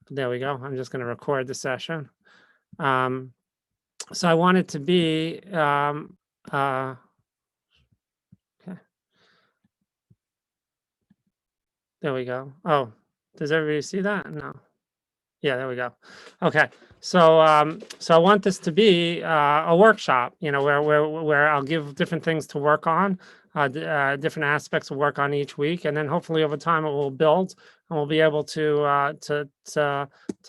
There we go. I'm just going to record the session. So I want it to be, okay. There we go. Oh, does everybody see that? No. Yeah, there we go. Okay. So so I want this to be a workshop, where I'll give different things to work on, different aspects of work on each week, and then hopefully over time it will build, and we'll be able to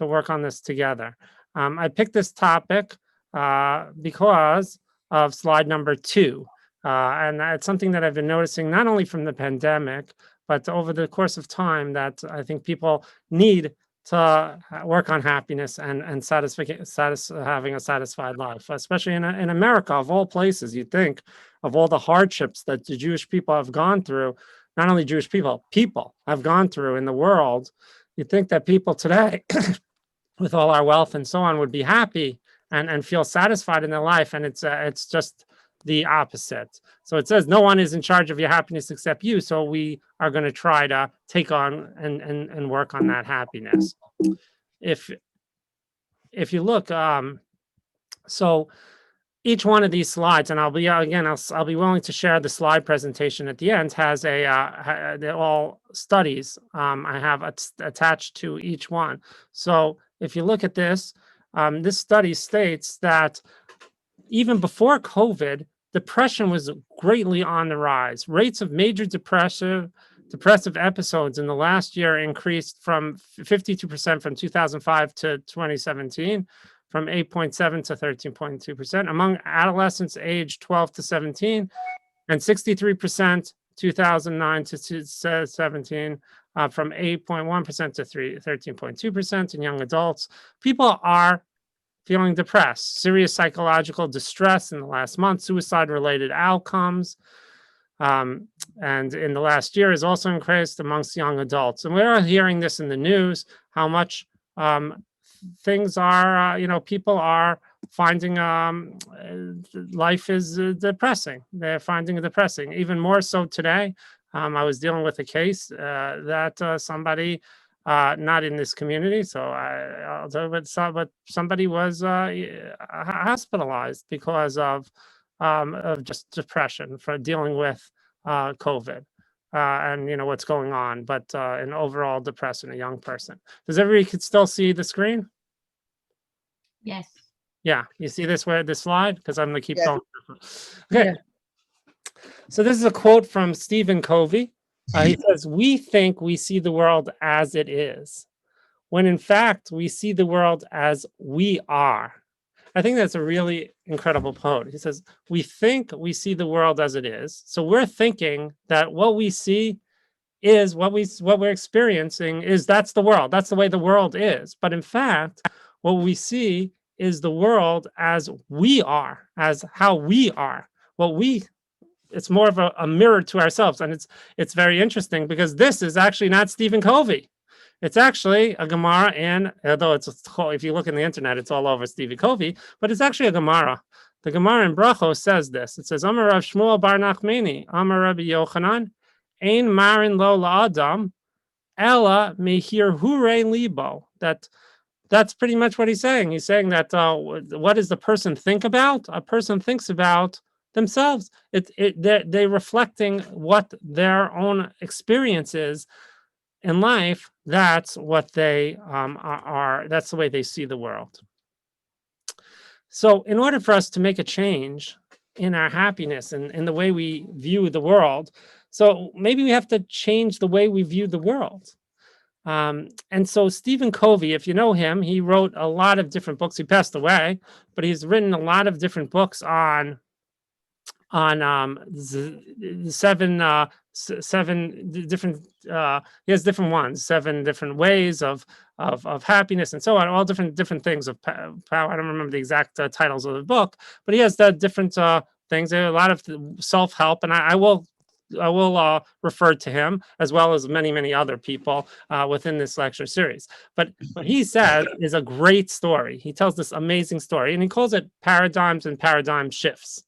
work on this together. I picked this topic because of slide number 2, and it's something that I've been noticing not only from the pandemic, but over the course of time, that I think people need to work on happiness and having a satisfied life, especially in America, of all places. You'd think, of all the hardships that the Jewish people have gone through, not only Jewish people have gone through in the world, you'd think that people today, with all our wealth and so on, would be happy and feel satisfied in their life. And it's just the opposite. So it says no one is in charge of your happiness except you. So we are going to try to take on and work on that happiness. If you look, so each one of these slides, and I'll be willing to share the slide presentation at the end, has they're all studies I have attached to each one. So if you look at this, this study states that even before COVID, depression was greatly on the rise. Rates of major depressive episodes in the last year increased from 52% from 2005 to 2017, from 8.7 to 13.2% among adolescents aged 12 to 17, and 63% 2009 to 17, from 8.1% to 13.2% in young adults. People are feeling depressed, serious psychological distress in the last month, suicide-related outcomes, and in the last year has also increased amongst young adults. And we're hearing this in the news, how much things are, people are finding life is depressing. They're finding it depressing. Even more so today, I was dealing with a case that somebody, not in this community, so I'll tell you, but somebody was hospitalized because of just depression, for dealing with COVID and what's going on, but an overall depression, a young person. Does everybody could still see the screen? Yes. Yeah, you see this slide? Because I'm going to keep going. Okay. Yeah. So this is a quote from Stephen Covey. He says, "We think we see the world as it is, when in fact we see the world as we are." I think that's a really incredible quote. He says, we think we see the world as it is. So we're thinking that what we see is what we're experiencing is, that's the world. That's the way the world is. But in fact, what we see is the world as we are, as how we are. It's more of a mirror to ourselves. And it's very interesting, because this is actually not Stephen Covey. It's actually a Gemara, and although if you look in the internet, it's all over Stephen Covey, but it's actually a Gemara. The Gemara in Brachos says this. It says, Amar Rav Shmuel bar Nachmani, Amar Rabbi Yochanan, Ein marin lo la'adam, ela mehir hure libo. That's pretty much what he's saying. He's saying that what does the person think about? A person thinks about themselves. They're reflecting what their own experience is in life. That's what they are. That's the way they see the world. So in order for us to make a change in our happiness and in the way we view the world, so maybe we have to change the way we view the world. And so Stephen Covey, if you know him, he wrote a lot of different books. He passed away, but he's written a lot of different books on seven different he has different ones, 7 different ways of happiness and so on, all different things of power. I don't remember the exact titles of the book, but he has the different things. There are a lot of self-help, and I will refer to him, as well as many other people within this lecture series. But what he said is a great story. He tells this amazing story, and he calls it paradigms and paradigm shifts.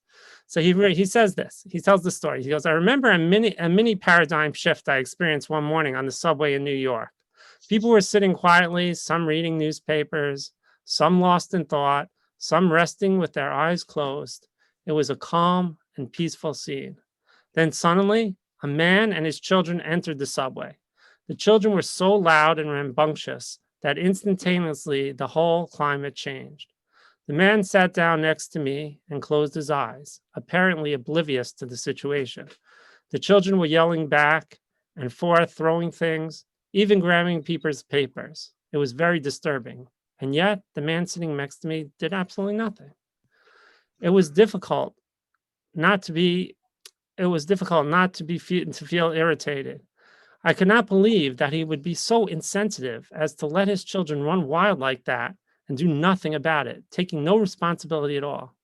So he says this. He tells the story. He goes, I remember a mini paradigm shift I experienced one morning on the subway in New York. People were sitting quietly, some reading newspapers, some lost in thought, some resting with their eyes closed. It was a calm and peaceful scene. Then suddenly, a man and his children entered the subway. The children were so loud and rambunctious that instantaneously the whole climate changed. The man sat down next to me and closed his eyes, apparently oblivious to the situation. The children were yelling back and forth, throwing things, even grabbing people's papers. It was very disturbing. And yet, the man sitting next to me did absolutely nothing. It was difficult not to be to feel irritated. I could not believe that he would be so insensitive as to let his children run wild like that and do nothing about it, taking no responsibility at all.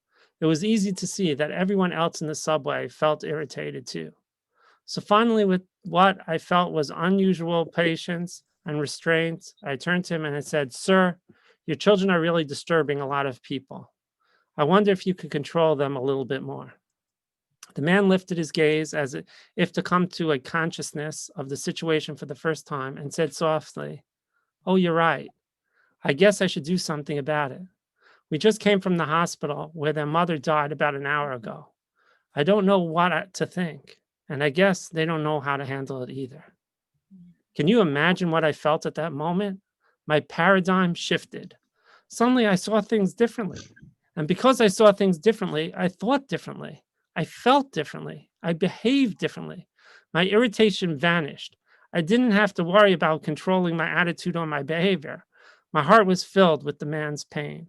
It was easy to see that everyone else in the subway felt irritated too. So finally, with what I felt was unusual patience and restraint, I turned to him and I said, "Sir, your children are really disturbing a lot of people. I wonder if you could control them a little bit more." The man lifted his gaze as if to come to a consciousness of the situation for the first time and said softly, "Oh, you're right. I guess I should do something about it. We just came from the hospital where their mother died about an hour ago. I don't know what to think, and I guess they don't know how to handle it either." Can you imagine what I felt at that moment? My paradigm shifted. Suddenly, I saw things differently. And because I saw things differently, I thought differently. I felt differently. I behaved differently. My irritation vanished. I didn't have to worry about controlling my attitude or my behavior. My heart was filled with the man's pain.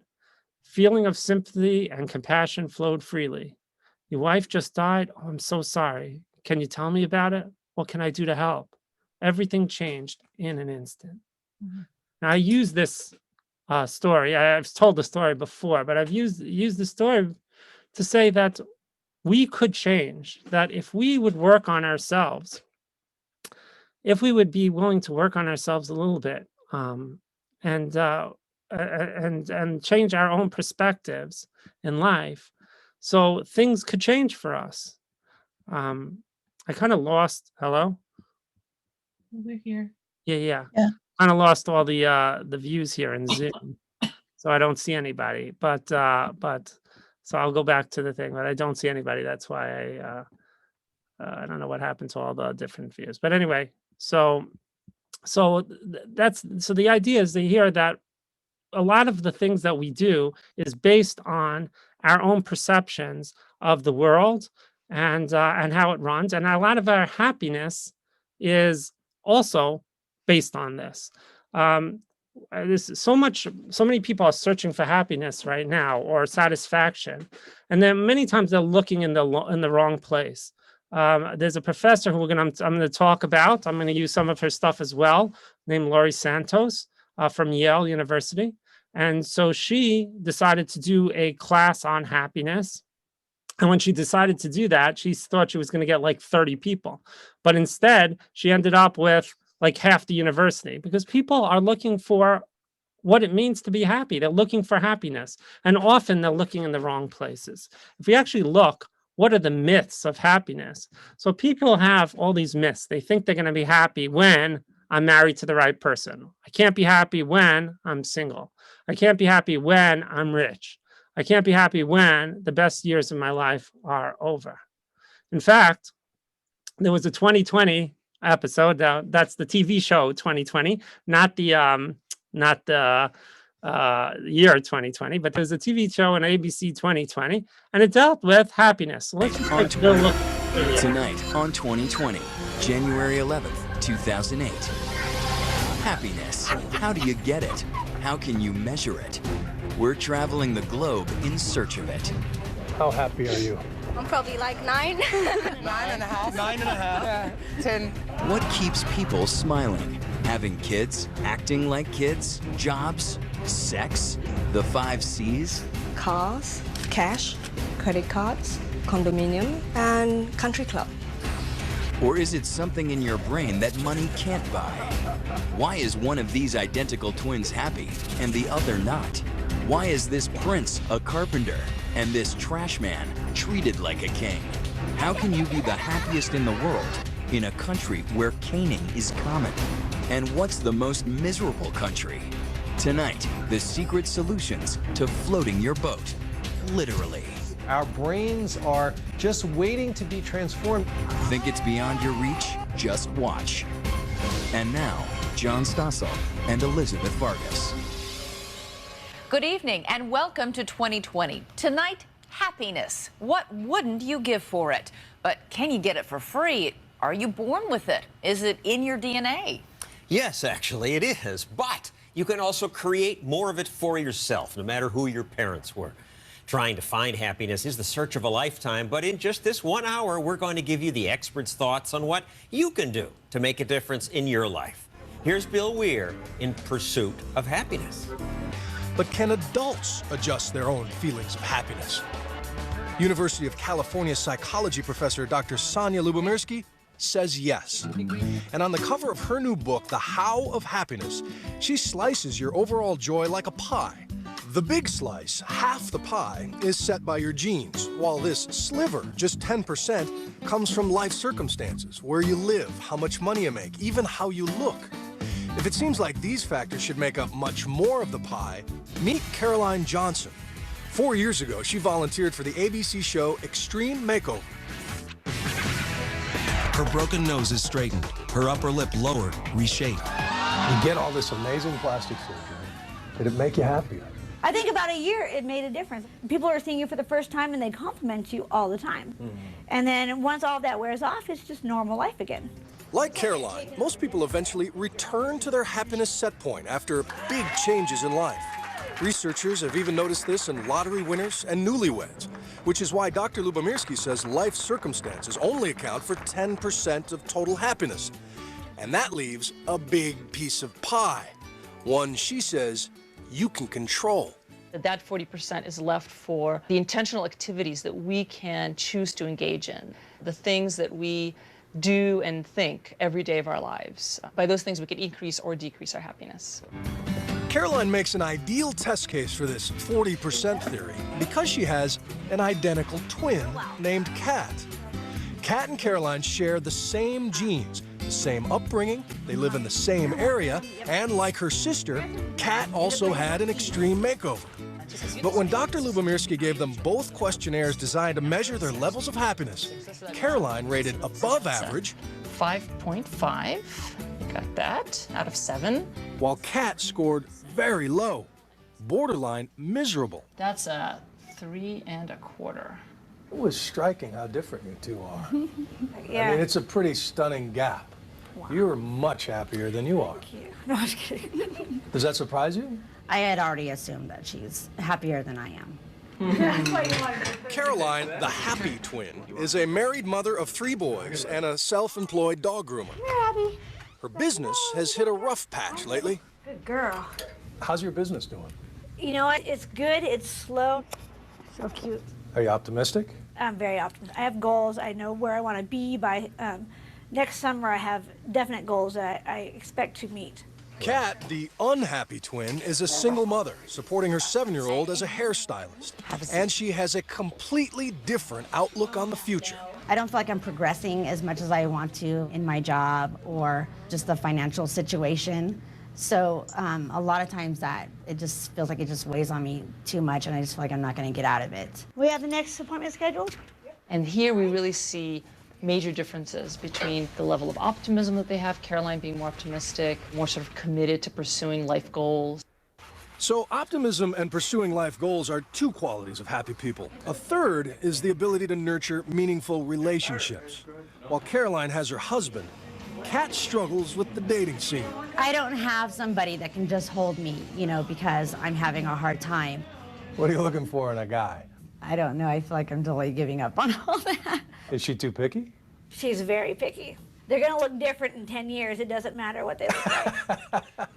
Feeling of sympathy and compassion flowed freely. "Your wife just died? Oh, I'm so sorry. Can you tell me about it? What can I do to help?" Everything changed in an instant. Mhm. Now, I use this story. I've told the story before, but I've used the story to say that we could change, that if we would work on ourselves, if we would be willing to work on ourselves a little bit, and change our own perspectives in life, so things could change for us. I kind of lost. Hello. We're here. Yeah. Yeah. Kind of lost all the views here in Zoom, so I don't see anybody. But so I'll go back to the thing, but I don't see anybody. That's why I don't know what happened to all the different views. But anyway, so the idea is to hear that a lot of the things that we do is based on our own perceptions of the world and how it runs, and a lot of our happiness is also based on this. This is so many people are searching for happiness right now or satisfaction, and then many times they're looking in the wrong place. There's a professor who I'm going to talk about. I'm going to use some of her stuff as well, named Laurie Santos from Yale University. And so she decided to do a class on happiness. And when she decided to do that, she thought she was going to get like 30 people. But instead, she ended up with like half the university, because people are looking for what it means to be happy. They're looking for happiness. And often they're looking in the wrong places. If we actually look, what are the myths of happiness? So people have all these myths. They think they're going to be happy when I'm married to the right person. I can't be happy when I'm single. I can't be happy when I'm rich. I can't be happy when the best years of my life are over. In fact, there was a 2020 episode. That's the TV show 2020, not the year 2020, but there's a TV show on ABC 2020, and it dealt with happiness. So let's just take a little look tonight on 2020, January 11th, 2008. Happiness. How do you get it? How can you measure it? We're traveling the globe in search of it. How happy are you? I'm probably like 9. 9.5. 9.5. 10. What keeps people smiling? Having kids? Acting like kids? Jobs? Sex? The 5 C's? Cars, cash, credit cards, condominium, and country club. Or is it something in your brain that money can't buy? Why is one of these identical twins happy and the other not? Why is this prince a carpenter and this trash man treated like a king? How can you be the happiest in the world in a country where caning is common? And what's the most miserable country? Tonight, the secret solutions to floating your boat. Literally. Our brains are just waiting to be transformed. Think it's beyond your reach? Just watch. And now, John Stossel and Elizabeth Vargas. Good evening and welcome to 2020. Tonight, happiness. What wouldn't you give for it? But can you get it for free? Are you born with it? Is it in your DNA? Yes, actually, it is. But you can also create more of it for yourself, no matter who your parents were. Trying to find happiness is the search of a lifetime, but in just this 1 hour, we're going to give you the experts' thoughts on what you can do to make a difference in your life. Here's Bill Weir in Pursuit of Happiness. But can adults adjust their own feelings of happiness? University of California psychology professor Dr. Sonja Lyubomirsky says yes. And on the cover of her new book, The How of Happiness, she slices your overall joy like a pie. The big slice, half the pie, is set by your genes, while this sliver, just 10%, comes from life circumstances, where you live, how much money you make, even how you look. If it seems like these factors should make up much more of the pie, meet Caroline Johnson. 4 years ago, she volunteered for the ABC show Extreme Makeover. Her broken nose is straightened, her upper lip lowered, reshaped. You get all this amazing plastic surgery. Did it make you happier? I think about a year, it made a difference. People are seeing you for the first time and they compliment you all the time. And then once all that wears off, it's just normal life again. Like Caroline, most people eventually return to their happiness set point after big changes in life. Researchers have even noticed this in lottery winners and newlyweds, which is why Dr. Lyubomirsky says life circumstances only account for 10% of total happiness. And that leaves a big piece of pie, one she says you can control. That 40% is left for the intentional activities that we can choose to engage in, the things that we do and think every day of our lives. By those things, we can increase or decrease our happiness. Caroline makes an ideal test case for this 40% theory because she has an identical twin named Kat. Kat and Caroline share the same genes, the same upbringing, they live in the same area, and like her sister, Kat also had an extreme makeover. But when Dr. Lyubomirsky gave them both questionnaires designed to measure their levels of happiness, Caroline rated above average, 5.5, got that, out of 7. while Kat scored very low, borderline miserable. That's a 3 1/4. It was striking how different you two are. Yeah. I mean, it's a pretty stunning gap. You're much happier than you are. No, I'm just kidding. Does that surprise you? I had already assumed that she's happier than I am. Caroline, the happy twin, is a married mother of 3 boys and a self-employed dog groomer. You're happy. Her business has hit a rough patch lately. Good girl. How's your business doing? You know what? It's good. It's slow. So cute. Are you optimistic? I'm very optimistic. I have goals. I know where I want to be by next summer. I have definite goals that I expect to meet. Kat, the unhappy twin, is a single mother, supporting her 7-year-old as a hairstylist. And she has a completely different outlook on the future. I don't feel like I'm progressing as much as I want to in my job or just the financial situation. So a lot of times that it just feels like it just weighs on me too much and I just feel like I'm not going to get out of it. We have the next appointment scheduled. And here we really see major differences between the level of optimism that they have, Caroline being more optimistic, more sort of committed to pursuing life goals. So optimism and pursuing life goals are 2 qualities of happy people. A third is the ability to nurture meaningful relationships. While Caroline has her husband, Kat struggles with the dating scene. I don't have somebody that can just hold me, you know, because I'm having a hard time. What are you looking for in a guy? I don't know. I feel like I'm totally giving up on all that. Is she too picky? She's very picky. They're going to look different in 10 years. It doesn't matter what they look like.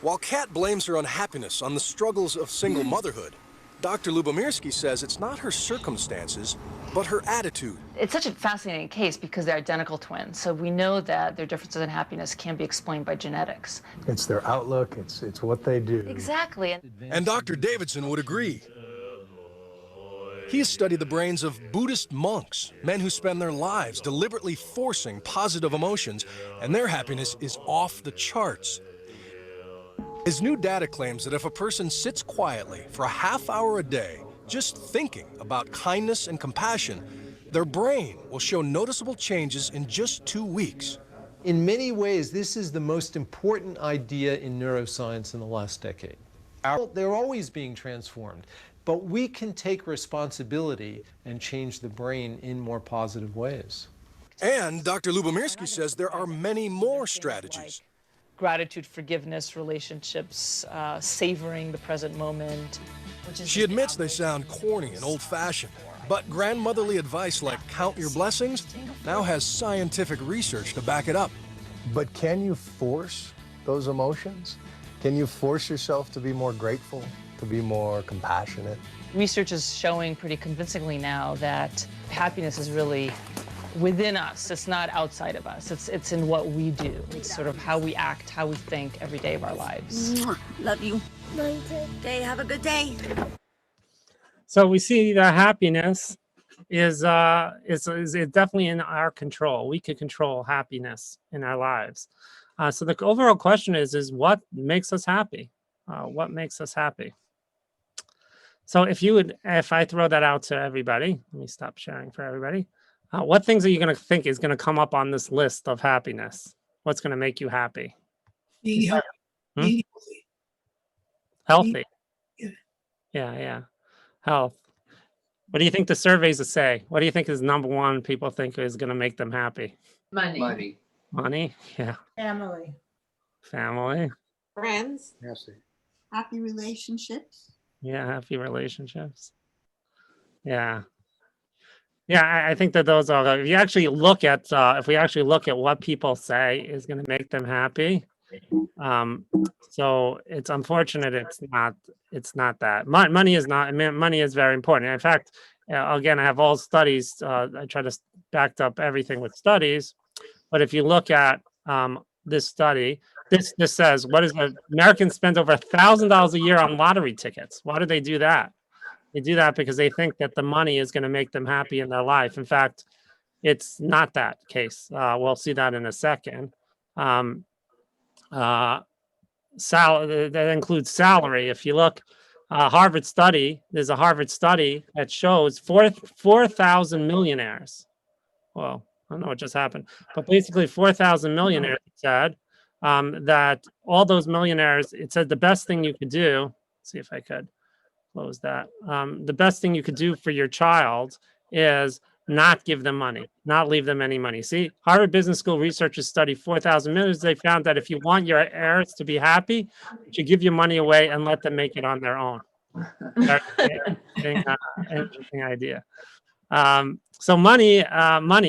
While Kat blames her unhappiness on the struggles of single motherhood, Dr. Lyubomirsky says it's not her circumstances, but her attitude. It's such a fascinating case because they're identical twins. So we know that their differences in happiness can be explained by genetics. It's their outlook, it's what they do. Exactly. And Dr. Davidson would agree. He has studied the brains of Buddhist monks, men who spend their lives deliberately forcing positive emotions, and their happiness is off the charts. His new data claims that if a person sits quietly for a half hour a day, just thinking about kindness and compassion, their brain will show noticeable changes in just 2 weeks. In many ways, this is the most important idea in neuroscience in the last decade. They're always being transformed, but we can take responsibility and change the brain in more positive ways. And Dr. Lubomirsky says there are many more strategies. Gratitude, forgiveness, relationships, savoring the present moment. She admits they sound corny and old-fashioned, but grandmotherly advice like count your blessings now has scientific research to back it up. But can you force those emotions? Can you force yourself to be more grateful, to be more compassionate? Research is showing pretty convincingly now that happiness is really within us. It's not outside of us. It's in what we do. It's sort of how we act, how we think every day of our lives. Love you. Okay, have a good day. So we see that happiness is definitely in our control. We can control happiness in our lives. So the overall question is what makes us happy? What makes us happy? So if I throw that out to everybody, let me stop sharing for everybody. What things are you going to think is going to come up on this list of happiness? What's going to make you happy? Being healthy. Being Healthy. Yeah. Yeah. Health. What do you think the surveys will say? What do you think is number one people think is going to make them happy? Money. Money? Yeah. Family. Family. Friends. Happy relationships. Yeah, happy relationships. Yeah. Yeah, I think that those are, if we actually look at what people say is going to make them happy. So it's unfortunate it's not that. Money is not, I mean, money is very important. In fact, again, I have all studies. I try to back up everything with studies. But if you look at this study, this says, Americans spend over $1,000 a year on lottery tickets. Why do they do that? They do that because they think that the money is going to make them happy in their life. In fact, it's not that case. We'll see that in a second. That includes salary. If you look, Harvard study, there's a Harvard study that shows 4,000 millionaires. Well, I don't know what just happened, but basically 4,000 millionaires said that all those millionaires, it said the best thing you could do, let's see if I could close that. The best thing you could do for your child is not give them money, not leave them any money. See, Harvard Business School researchers studied 4,000 millionaires. They found that if you want your heirs to be happy, you should give your money away and let them make it on their own. That's an interesting idea. So money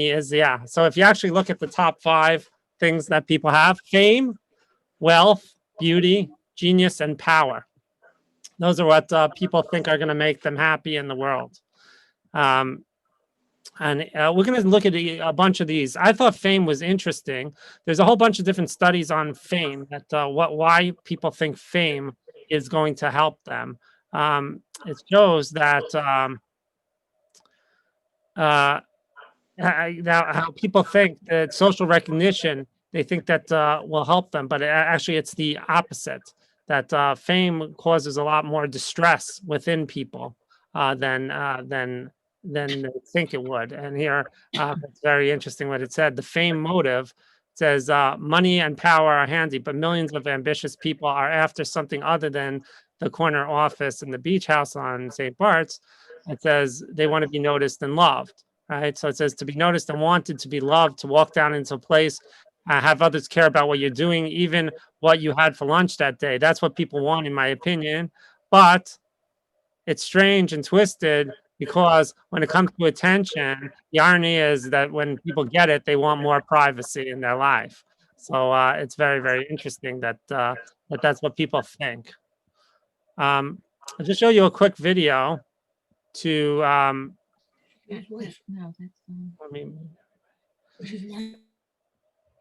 is, yeah. So if you actually look at the top 5 things that people have: fame, wealth, beauty, genius, and power. Those are what people think are going to make them happy in the world. And we're going to look at a bunch of these. I thought fame was interesting. There's a whole bunch of different studies on fame, that why people think fame is going to help them. It shows that how people think that social recognition, they think that will help them, but actually it's the opposite. That fame causes a lot more distress within people than they think it would. And here, it's very interesting what it said. The fame motive says money and power are handy, but millions of ambitious people are after something other than the corner office and the beach house on St. Bart's. It says they want to be noticed and loved, right? So it says to be noticed and wanted, to be loved, to walk down into a place, have others care about what you're doing, even what you had for lunch that day. That's what people want, in my opinion. But it's strange and twisted, because when it comes to attention, the irony is that when people get it, they want more privacy in their life. So it's very, very interesting that that's what people think. I'll just show you a quick video to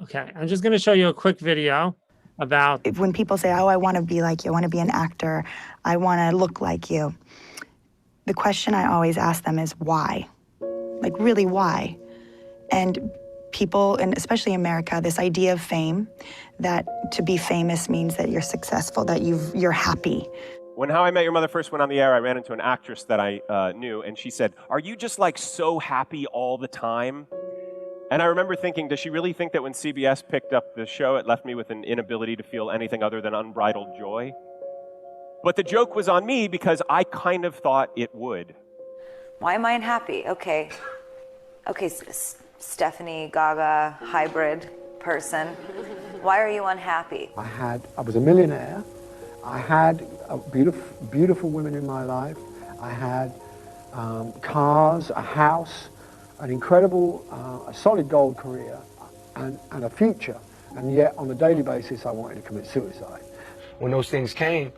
okay, I'm just going to show you a quick video about when people say, oh, I want to be like you, I want to be an actor, I want to look like you. the question I always ask them is why? Like, really, why? And people, and especially America, this idea of fame, that to be famous means that you're successful, that you're happy. When How I Met Your Mother first went on the air, I ran into an actress that I knew, and she said, "Are you just like so happy all the time?" And I remember thinking, does she really think that when CBS picked up the show, it left me with an inability to feel anything other than unbridled joy? But the joke was on me because I kind of thought it would. Why am I unhappy? Okay, Stephanie Gaga hybrid person. Why are you unhappy? I was a millionaire. I had beautiful women in my life. I had cars, a house, an incredible, a solid gold career, and a future. And yet, on a daily basis, I wanted to commit suicide. When those things came,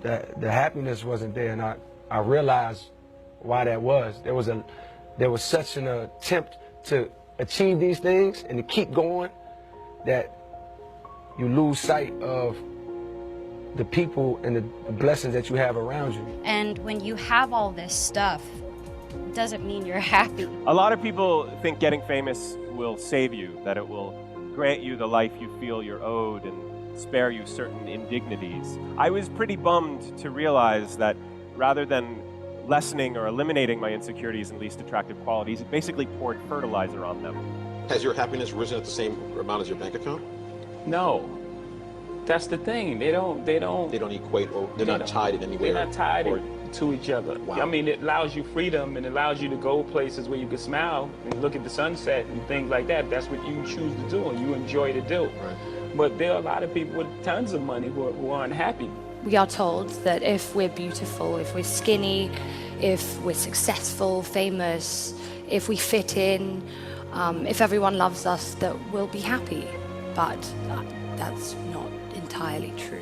the happiness wasn't there, and I realized why that was. There was such an attempt to achieve these things and to keep going that you lose sight of the people and the blessings that you have around you. And when you have all this stuff, it doesn't mean you're happy. A lot of people think getting famous will save you, that it will grant you the life you feel you're owed and spare you certain indignities. I was pretty bummed to realize that rather than lessening or eliminating my insecurities and least attractive qualities, it basically poured fertilizer on them. Has your happiness risen at the same amount as your bank account? No. That's the thing. They don't equate, or they're not tied in any way. They're not tied to each other. Wow. I mean, it allows you freedom and it allows you to go places where you can smile and look at the sunset and things like that. That's what you choose to do and you enjoy to do. Right. But there are a lot of people with tons of money who are unhappy. We are told that if we're beautiful, if we're skinny, if we're successful, famous, if we fit in, if everyone loves us, that we'll be happy. But that's not entirely true.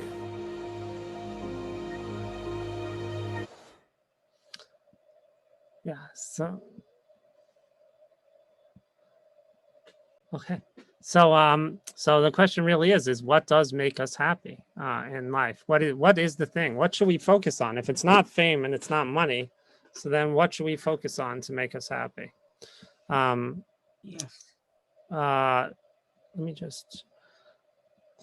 Yeah, so okay. So the question really is what does make us happy in life? What is the thing? What should we focus on? If it's not fame and it's not money, so then what should we focus on to make us happy? Yes. Let me just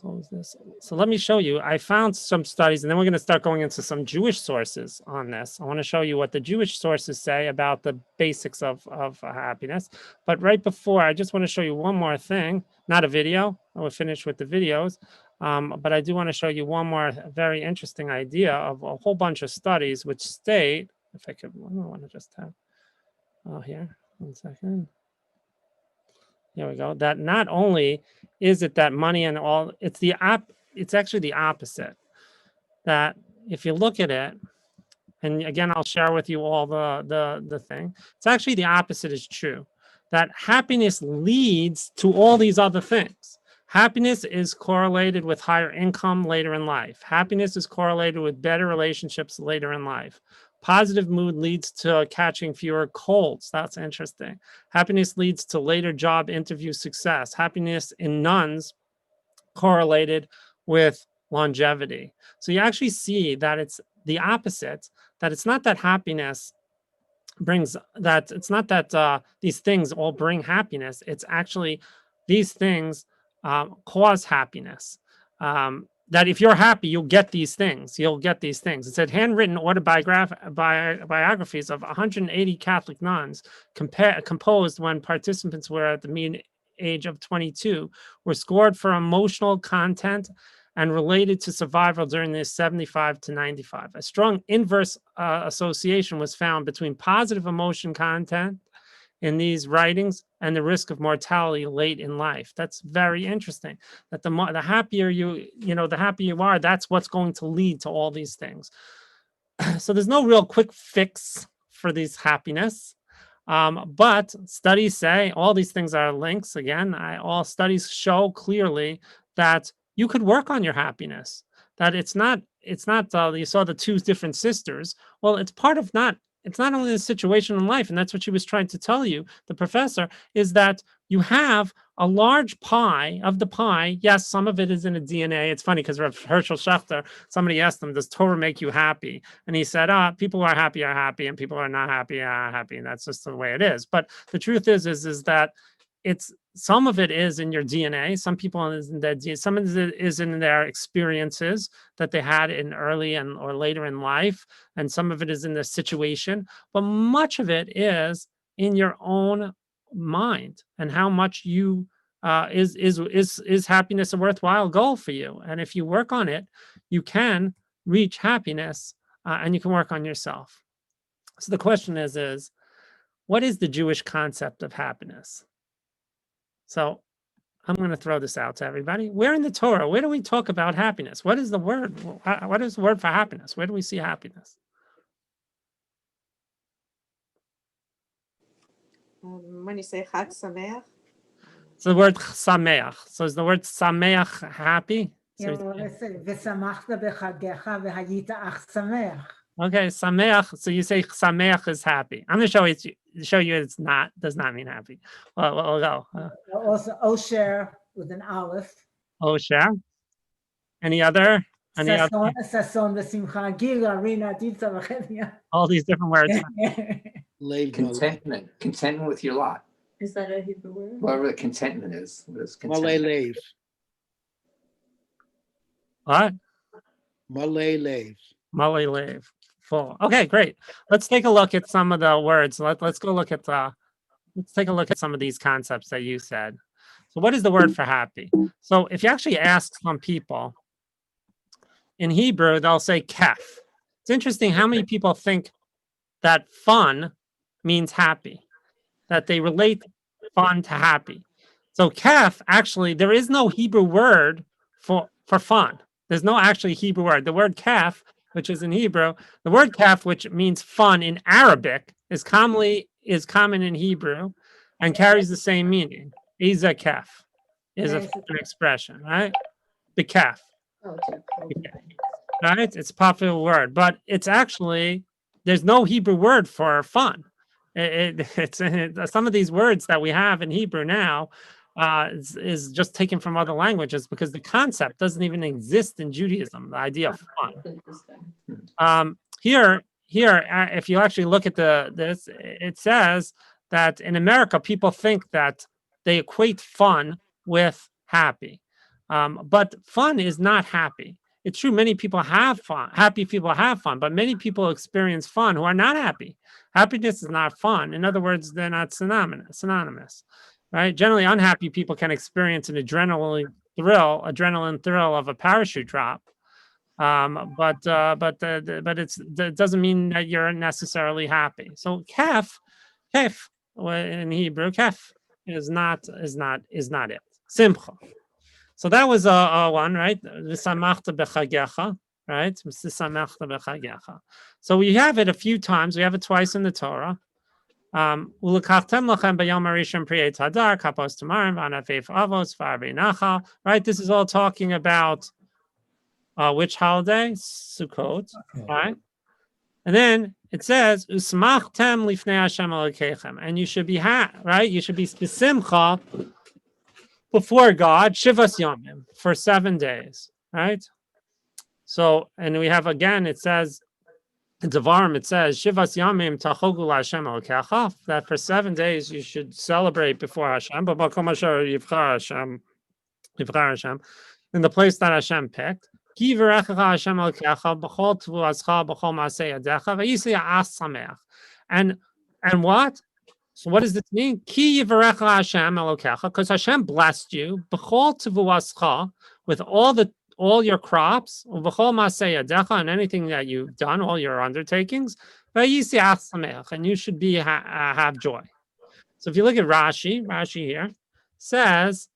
close this. So let me show you. I found some studies, and then we're going to start going into some Jewish sources on this. I want to show you what the Jewish sources say about the basics of happiness. But right before, I just want to show you one more thing. Not a video. I will finish with the videos. But I do want to show you one more very interesting idea of a whole bunch of studies which state, if I could, I want to just have, here, 1 second. There we go. That not only is it that money and all, it's actually the opposite. That if you look at it, and again, I'll share with you all the thing. It's actually the opposite is true. That happiness leads to all these other things. Happiness is correlated with higher income later in life. Happiness is correlated with better relationships later in life. Positive mood leads to catching fewer colds. That's interesting. Happiness leads to later job interview success. Happiness in nuns correlated with longevity. So you actually see that it's the opposite, that it's not that happiness brings that, it's not that these things all bring happiness. It's actually these things cause happiness. That if you're happy, you'll get these things. You'll get these things. It said handwritten biographies of 180 Catholic nuns composed when participants were at the mean age of 22 were scored for emotional content and related to survival during the 75 to 95. A strong inverse association was found between positive emotion content in these writings and the risk of mortality late in life. That's very interesting. That the happier the happier you are, that's what's going to lead to all these things. So there's no real quick fix for this happiness. But studies say all these things are links. Again, all studies show clearly that you could work on your happiness. That it's not you saw the two different sisters. Well, it's part of it's not only the situation in life, and that's what she was trying to tell you, the professor, is that you have a large pie of the pie. Yes, some of it is in a DNA. It's funny because Herschel Schachter, somebody asked him, does Torah make you happy? And he said, people who are happy, and people who are not happy are happy. And that's just the way it is. But the truth is that it's some of it is in your DNA. Some people is in their DNA. Some of it is in their experiences that they had in early or later in life, and some of it is in the situation. But much of it is in your own mind and how much you is happiness a worthwhile goal for you. And if you work on it, you can reach happiness, and you can work on yourself. So the question is what is the Jewish concept of happiness? So I'm going to throw this out to everybody. Where in the Torah, where do we talk about happiness? What is the word? What is the word for happiness? Where do we see happiness? When you say Chag Sameach? So the word sameach. So is the word sameach happy? So okay, sameach. So you say sameach is happy. I'm going to show you it's not, does not mean happy. Well, we'll go. Also, Osher with an aleph. Osher. Any other? Sason v'simcha, Gila, Rina, Titza, v'chenia. All these different words. Contentment with your lot. Is that a Hebrew word? Whatever the contentment is. What is contentment? Malay lev. What? Malay lev. Malay lev. Full. Okay, great. Let's take a look at some of the words. Let's go look at let's take a look at some of these concepts that you said. So what is the word for happy? So if you actually ask some people in Hebrew, they'll say kef. It's interesting how many people think that fun means happy, that they relate fun to happy. So kef, actually, there is no Hebrew word for fun. There's no actually Hebrew word. The word kef, which is in Hebrew, the word kef, which means fun in Arabic, is common in Hebrew and carries the same meaning. Iza kef is an expression, right? The kef. Right? It's a popular word, but it's actually, there's no Hebrew word for fun. It's some of these words that we have in Hebrew now is just taken from other languages because the concept doesn't even exist in Judaism, the idea of fun. Here, if you actually look at this, it says that in America, people think that they equate fun with happy. But fun is not happy. It's true, many people have fun. Happy people have fun, but many people experience fun who are not happy. Happiness is not fun. In other words, they're not synonymous, right? Generally, unhappy people can experience an adrenaline thrill of a parachute drop, but it doesn't mean that you're necessarily happy. So kef in Hebrew, kef is not it. Simcha. So that was one, right? V'samachta b'chagecha, right? V'samachta b'chagecha. So we have it a few times. We have it twice in the Torah. Ulekachtem lachem b'yom harishon pri etz hadar kapos tamarim v'anafeif avos v'arbei nachal. Right? This is all talking about which holiday? Sukkot, right? And then it says usmachtem lifnei Hashem Elokeichem, and you should be right? You should be besimcha before God, Shivas Yomim, for 7 days, right? So, and we have again, it says, in Devarim, it says, Shivas Yomim tachogu Hashem Elokecha, that for 7 days you should celebrate before Hashem, but Makom Asher Yivchar Hashem, in the place that Hashem picked. Ki v'rechecha Hashem Elokecha, b'chol tevuascha, b'chol maaseh yadecha, v'yisli ha'as sameach. And what? So what does this mean? Ki yivarecha Hashem Elokecha, because Hashem blessed you, b'chol tevuascha, with all your crops, v'chol maaseh yadecha, and anything that you've done, all your undertakings, v'yisi ha'as sameach, and you should be have joy. So if you look at Rashi here says,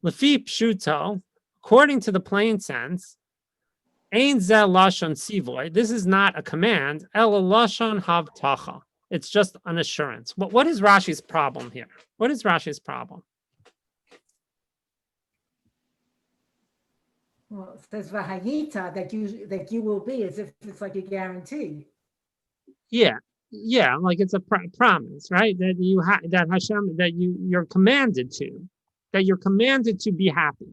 Lefi pshuto, according to the plain sense, ein zeh lashon sivoy. This is not a command. El lashon havtacha. It's just an assurance. What is Rashi's problem here? What is Rashi's problem? Well, it says v'hayita, that you will be, as if it's like a guarantee. Yeah, Yeah, like it's a promise, right? That you that Hashem, that you're commanded to be happy.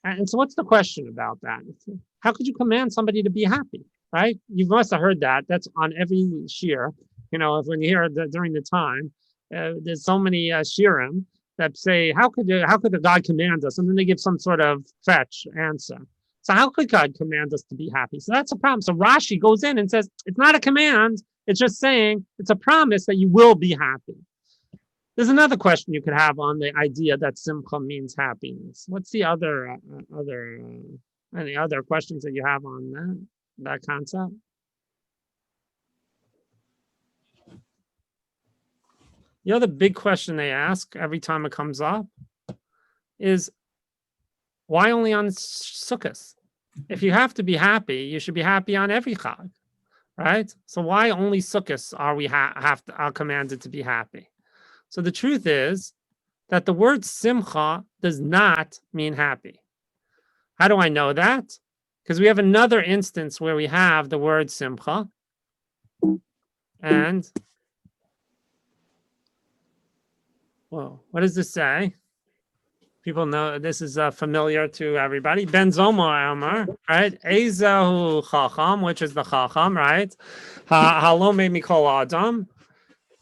And so what's the question about that? How could you command somebody to be happy, right? You must have heard that. That's on every shir. If when you hear during the time, there's so many shirim that say, how could the God command us? And then they give some sort of fetch answer. So how could God command us to be happy? So that's a problem. So Rashi goes in and says, it's not a command. It's just saying it's a promise that you will be happy. There's another question you could have on the idea that simcha means happiness. What's the any other questions that you have on that concept? The other big question they ask every time it comes up is, why only on Sukkot? If you have to be happy, you should be happy on every Chag, right? So why only Sukkot are we are commanded to be happy? So the truth is that the word simcha does not mean happy. How do I know that? Because we have another instance where we have the word simcha, and whoa, what does this say? People know this is familiar to everybody. Ben Zoma Amar, right? Ezahu Chacham, which is the Chacham, right? Halom Mikol Adam,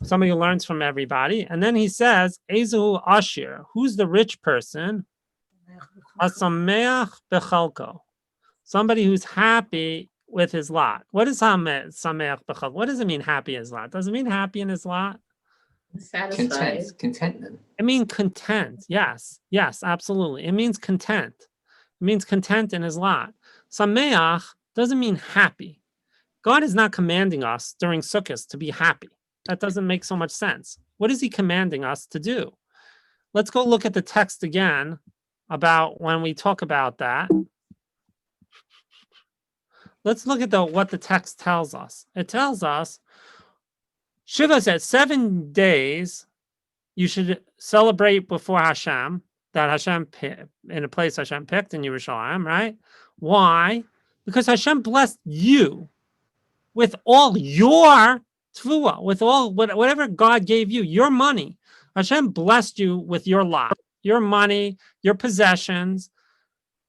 somebody who learns from everybody. And then he says, Ezahu Ashir, who's the rich person? Asameach Bechalko, somebody who's happy with his lot. What is Sameach Bechalko? What does it mean, happy in his lot? Does it mean happy in his lot? Satisfied. Contentment. It means content. Yes, absolutely. It means content. It means content in his lot. Sameach doesn't mean happy. God is not commanding us during Sukkot to be happy. That doesn't make so much sense. What is he commanding us to do? Let's go look at the text again about when we talk about that. Let's look at what the text tells us. It tells us, Shiva said 7 days you should celebrate before Hashem, that Hashem in a place Hashem picked in Yerushalayim, right? Why? Because Hashem blessed you with all your tefillah, with all whatever God gave you, your money. Hashem blessed you with your lot, your money, your possessions,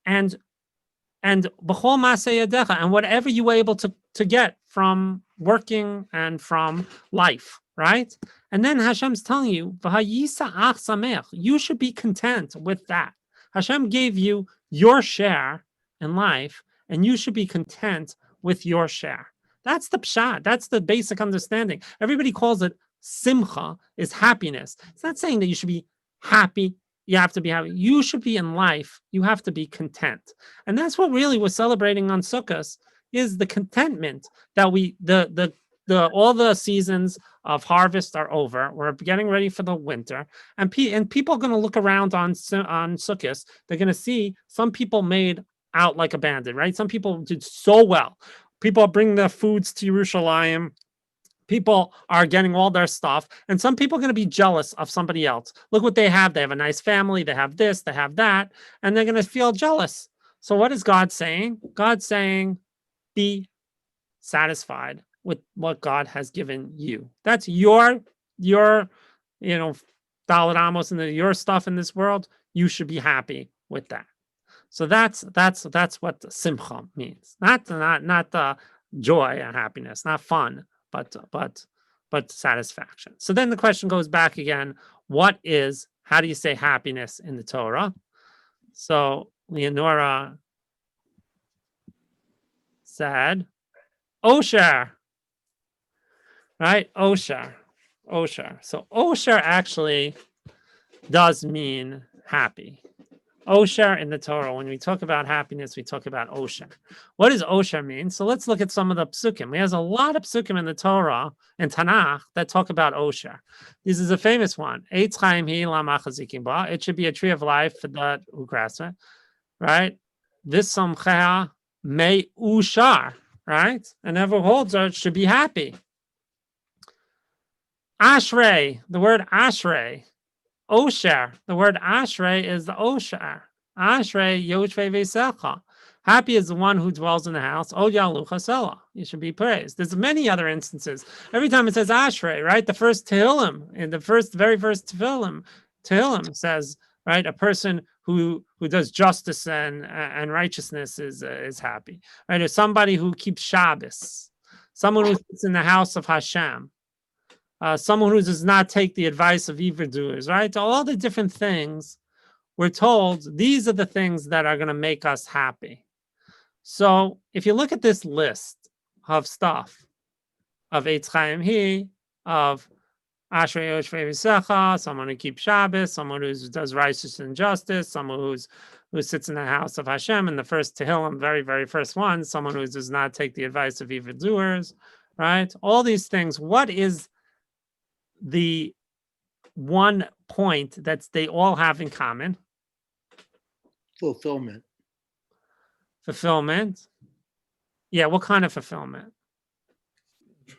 and b'chol ma'aseh yadecha, and whatever you were able to get from working and from life, right? And then Hashem's telling you, v'hayisa ach sameach, you should be content with that. Hashem gave you your share in life, and you should be content with your share. That's the pshat. That's the basic understanding. Everybody calls it simcha, is happiness. It's not saying that you should be happy. You have to be happy. You should be in life. You have to be content. And that's what really we're celebrating on Sukkot, is the contentment that all the seasons of harvest are over. We're getting ready for the winter, and people are going to look around on Sukkot. They're going to see some people made out like a bandit, right? Some people did so well. People are bringing their foods to Yerushalayim. People are getting all their stuff, and some people are going to be jealous of somebody else. Look what they have. They have a nice family. They have this. They have that, and they're going to feel jealous. So what is God saying? God's saying, be satisfied with what God has given you. That's your Dalet Amos and your stuff in this world. You should be happy with that. So that's what simcha means. Not the joy and happiness, not fun, but satisfaction. So then the question goes back again: how do you say happiness in the Torah? So Leonora said, Osher, right? Osher. So Osher actually does mean happy. Osher in the Torah, when we talk about happiness, we talk about Osher. What does Osher mean? So let's look at some of the psukim. There's a lot of psukim in the Torah and Tanakh that talk about Osher. This is a famous one. Eitz chaim hi lama chazikim ba. It should be a tree of life for that who grasp it, right? This samchea may ushar, right? And whoever holds it should be happy. Ashrei, the word Ashrei. Osher, the word Ashrei is the Osher. Ashrei Yoshvei Vesecha. Happy is the one who dwells in the house. Oh, Yalu Chasela. You should be praised. There's many other instances. Every time it says Ashrei, right? The first Tehillim, in the very first Tehillim says, right, a person who does justice and righteousness is happy, right? Or somebody who keeps Shabbos, someone who sits in the house of Hashem, someone who does not take the advice of evildoers, right? All the different things, we're told these are the things that are going to make us happy. So if you look at this list of stuff, of Eitz Chaim Hi, of Ashrei Yoshvei V'Secha, someone who keeps Shabbos, someone who does righteousness and justice, someone who sits in the house of Hashem, in the first Tehillim, very, very first one, someone who does not take the advice of evildoers, right? All these things, what is the one point that they all have in common? Fulfillment. Fulfillment. Yeah, what kind of fulfillment?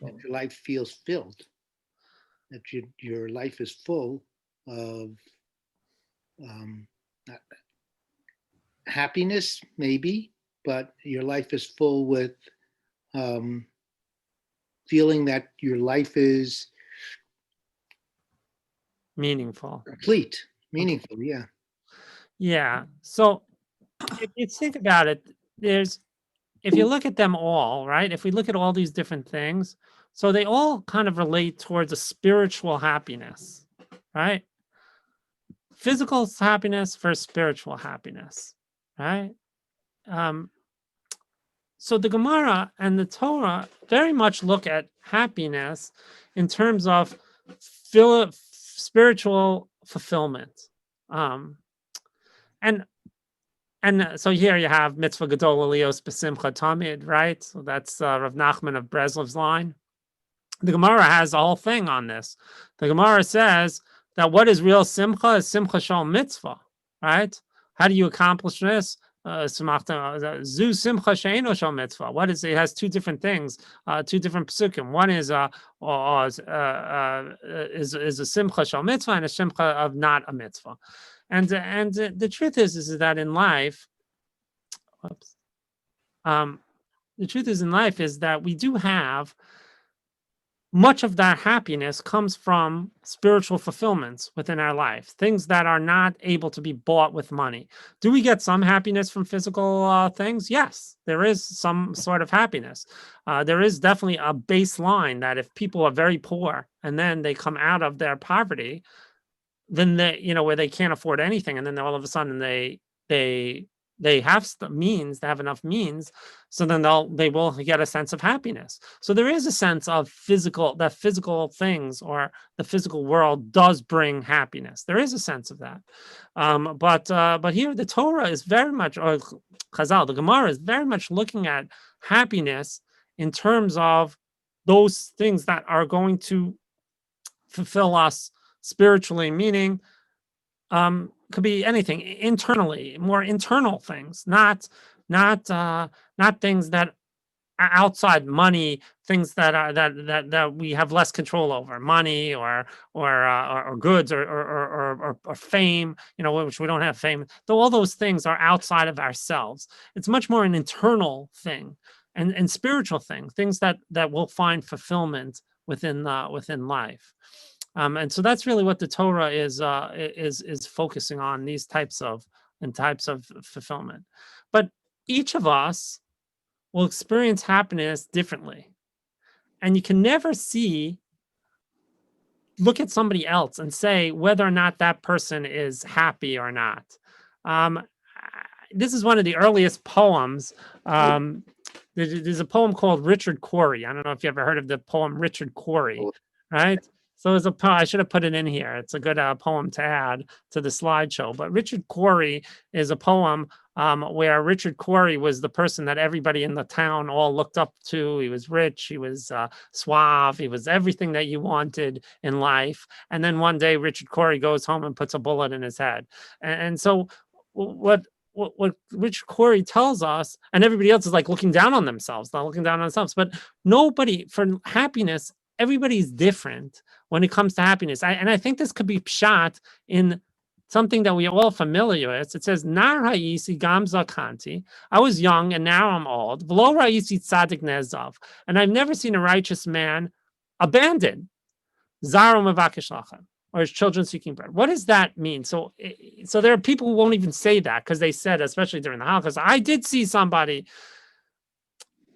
That your life feels filled. That your life is full of happiness, maybe, but your life is full with feeling that your life is meaningful. Complete. Meaningful, yeah. Yeah. So if you think about it, if you look at them all, right? If we look at all these different things, so they all kind of relate towards a spiritual happiness, right? Physical happiness versus spiritual happiness, right? So the Gemara and the Torah very much look at happiness in terms of spiritual fulfillment. And so here you have mitzvah gadol alios b'simcha tamid, right? So that's Rav Nachman of Breslov's line. The Gemara has a whole thing on this. The Gemara says that what is real simcha is simcha shal mitzvah, right? How do you accomplish this? Zu simcha she'eno shal mitzvah. What is it? It has two different things, two different psukim. One is a simcha shal mitzvah and a simcha of not a mitzvah. And the truth is that in life, the truth is in life is that we do have much of that happiness comes from spiritual fulfillments within our life, things that are not able to be bought with money. Do we get some happiness from physical things? Yes, there is some sort of happiness. There is definitely a baseline that if people are very poor and then they come out of their poverty, then they, where they can't afford anything, and then all of a sudden they have means, they have enough means, so then they will get a sense of happiness. So there is a sense of physical things or the physical world does bring happiness. There is a sense of that. But here the Torah is very much, or Chazal, the Gemara is very much looking at happiness in terms of those things that are going to fulfill us spiritually, meaning could be anything internally, more internal things, not things that are outside money, things that are that we have less control over, money or goods or fame, which we don't have fame. Though all those things are outside of ourselves. It's much more an internal thing and spiritual thing, things that will find fulfillment within life. And so that's really what the Torah is focusing on, these types of fulfillment. But each of us will experience happiness differently, and you can never look at somebody else and say whether or not that person is happy or not. This is one of the earliest poems. There's a poem called Richard Cory. I don't know if you ever heard of the poem Richard Cory, right? So I should have put it in here. It's a good poem to add to the slideshow. But Richard Cory is a poem where Richard Cory was the person that everybody in the town all looked up to. He was rich, he was suave, he was everything that you wanted in life. And then one day Richard Cory goes home and puts a bullet in his head. And so what Richard Cory tells us, and everybody else is like looking down on themselves, not looking down on themselves, but nobody, for happiness, everybody's different when it comes to happiness. And I think this could be pshat in something that we are all familiar with. It says, Nar ha'isi gam zakanti. I was young and now I'm old. V'lo ra'isi tzadik nezav. And I've never seen a righteous man abandoned. Zaro mevakesh lachem, or his children seeking bread. What does that mean? So there are people who won't even say that because they said, especially during the Holocaust, I did see somebody.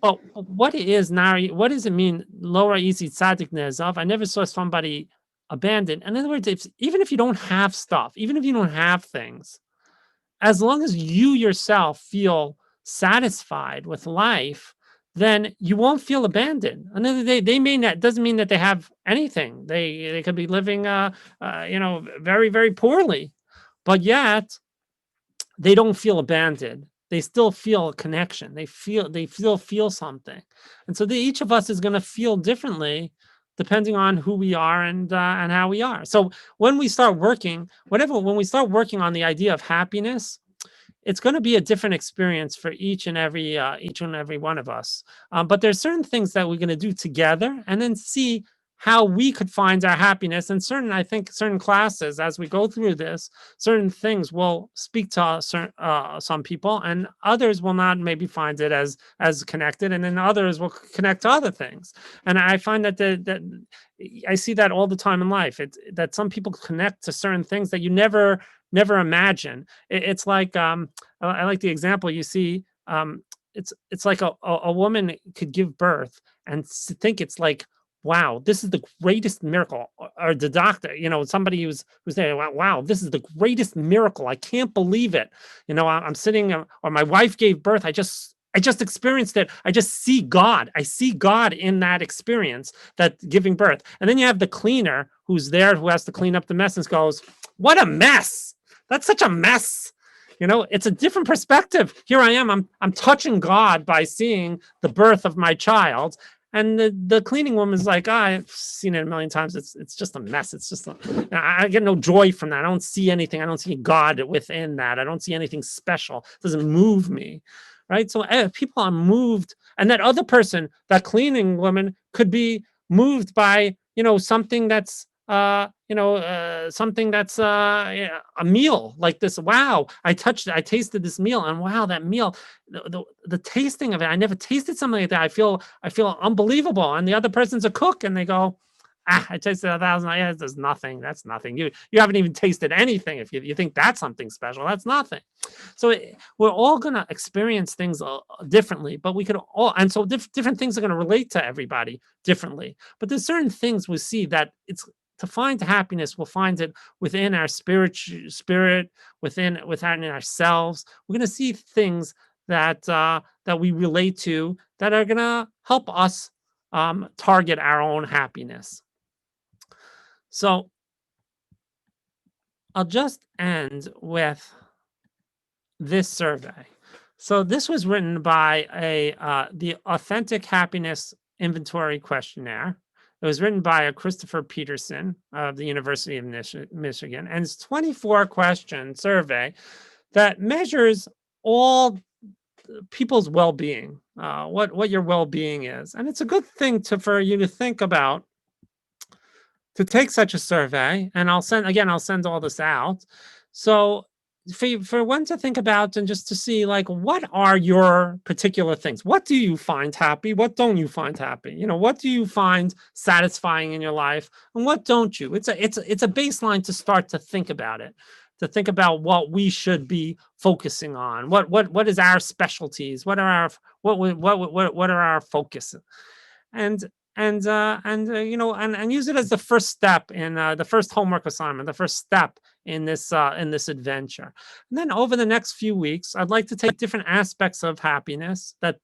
Oh, what does it mean? Lo ra'isi tzadik nezav. I never saw somebody abandoned. In other words, even if you don't have stuff, even if you don't have things, as long as you yourself feel satisfied with life, then you won't feel abandoned. Another day, they may not, doesn't mean that they have anything. They could be living, very, very poorly, but yet they don't feel abandoned. They still feel a connection. They still feel something. And so each of us is going to feel differently depending on who we are and how we are. So when we start working, when we start working on the idea of happiness, it's going to be a different experience for each and every one of us. But there's certain things that we're going to do together and then see how we could find our happiness. And I think certain classes, as we go through this, certain things will speak to some people, and others will not maybe find it as connected, and then others will connect to other things. And I find that I see that all the time in life. That some people connect to certain things that you never imagine. It's like I like the example you see. It's like a woman could give birth and think it's like, wow, this is the greatest miracle. Or the doctor, somebody who's there, wow, this is the greatest miracle. I can't believe it. I'm sitting, or my wife gave birth. I just experienced it. I just see God. I see God in that experience, that giving birth. And then you have the cleaner who's there, who has to clean up the mess and goes, what a mess. That's such a mess. It's a different perspective. Here I am. I'm touching God by seeing the birth of my child. And the cleaning woman's like, I've seen it a million times. It's just a mess. It's just, I get no joy from that. I don't see anything. I don't see God within that. I don't see anything special. It doesn't move me, right? So people are moved. And that other person, that cleaning woman, could be moved by, something that's, a meal like this. Wow, I tasted this meal, and wow, that meal, the tasting of it, I never tasted something like that. I feel unbelievable. And the other person's a cook, and they go, I tasted 1,000. Yeah, there's nothing. That's nothing. You haven't even tasted anything. If you think that's something special, that's nothing. So we're all going to experience things differently, but we could all, and so different things are going to relate to everybody differently. But there's certain things we see that it's, to find happiness, we'll find it within our spirit, within ourselves. We're going to see things that we relate to that are going to help us target our own happiness. So I'll just end with this survey. So this was written by the Authentic Happiness Inventory Questionnaire. It was written by Christopher Peterson of the University of Michigan, and it's a 24-question survey that measures all people's well-being, what your well-being is. And it's a good thing for you to think about, to take such a survey. And I'll send all this out. So for one to think about, and just to see, like, what are your particular things? What do you find happy? What don't you find happy? What do you find satisfying in your life, and what don't you? It's a baseline to start to think about it, to think about what we should be focusing on. What is our specialties? What are our focus? And use it as the first step in the first homework assignment, the first step in this adventure. And then over the next few weeks, I'd like to take different aspects of happiness that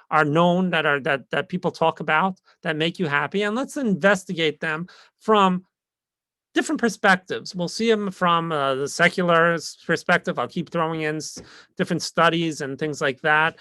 are known, that people talk about, that make you happy, and let's investigate them from different perspectives. We'll see them from the secular perspective. I'll keep throwing in different studies and things like that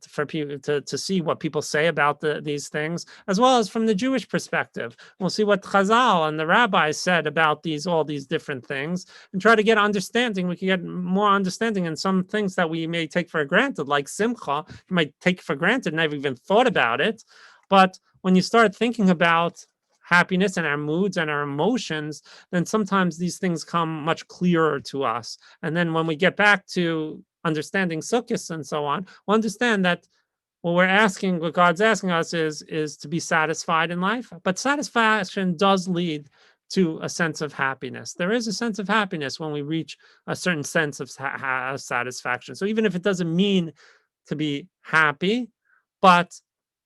for people to see what people say about these things, as well as from the Jewish perspective. We'll see what Chazal and the rabbis said about all these different things, and try to get understanding. We can get more understanding in some things that we may take for granted, like simcha. You might take for granted, never even thought about it. But when you start thinking about happiness and our moods and our emotions, then sometimes these things come much clearer to us. And then when we get back to understanding sukkahs and so on, we'll understand that what God's asking us is to be satisfied in life. But satisfaction does lead to a sense of happiness. There is a sense of happiness when we reach a certain sense of satisfaction. So even if it doesn't mean to be happy, but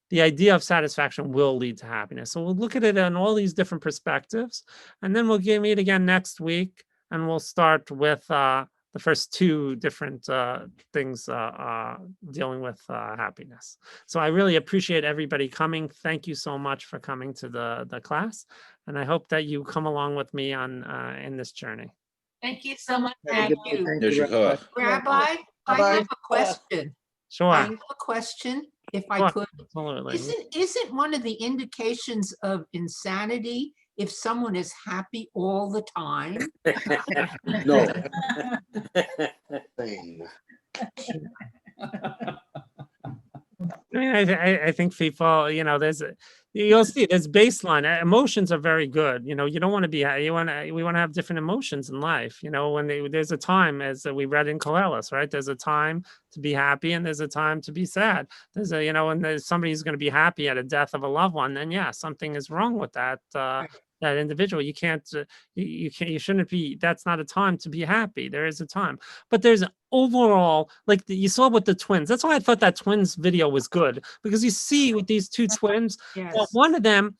the idea of satisfaction will lead to happiness. So we'll look at it in all these different perspectives, and then we'll meet again next week, and we'll start with the first two different things dealing with happiness. So I really appreciate everybody coming. Thank you so much for coming to the class, and I hope that you come along with me on in this journey. Thank you so much. Have a Thank good you. day. There's your hug. Rabbi, I have a question. Sure. I have a question, if I Sure, could. absolutely. Isn't one of the indications of insanity if someone is happy all the time? No. I mean, I think people, you'll see there's baseline. Emotions are very good. You don't want to be, we want to have different emotions in life. When there's a time, as we read in Koheles, right? There's a time to be happy and there's a time to be sad. There's when there's somebody who's going to be happy at a death of a loved one, then yeah, something is wrong with that. That individual, you can't, you shouldn't be. That's not a time to be happy. There is a time, but there's overall, like you saw with the twins. That's why I thought that twins video was good, because you see with these two twins, well, one of them,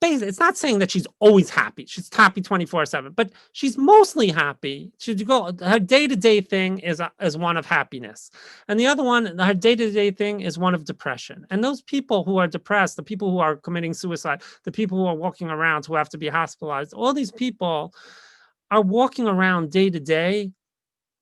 basically, it's not saying that she's always happy. She's happy 24/7, but she's mostly happy. Her day-to-day thing is one of happiness, and the other one, her day-to-day thing is one of depression. And those people who are depressed, the people who are committing suicide, the people who are walking around who have to be hospitalized, all these people are walking around day to day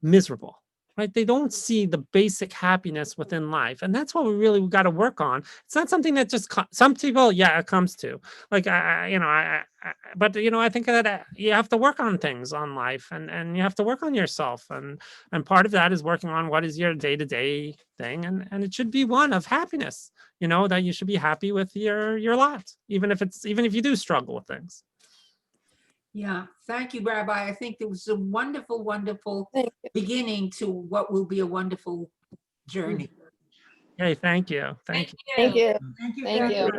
miserable. Right? They don't see the basic happiness within life. And that's what we really got to work on. It's not something that just, some people, yeah, it comes to. Like, but I think that you have to work on things on life, and you have to work on yourself. And part of that is working on what is your day-to-day thing. And it should be one of happiness, that you should be happy with your lot, even if you do struggle with things. Yeah, thank you, Rabbi. I think it was a wonderful, wonderful beginning to what will be a wonderful journey. Hey, thank you. Thank you. Thank you. Thank you. Thank you.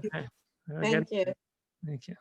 Okay. Thank you. Thank you.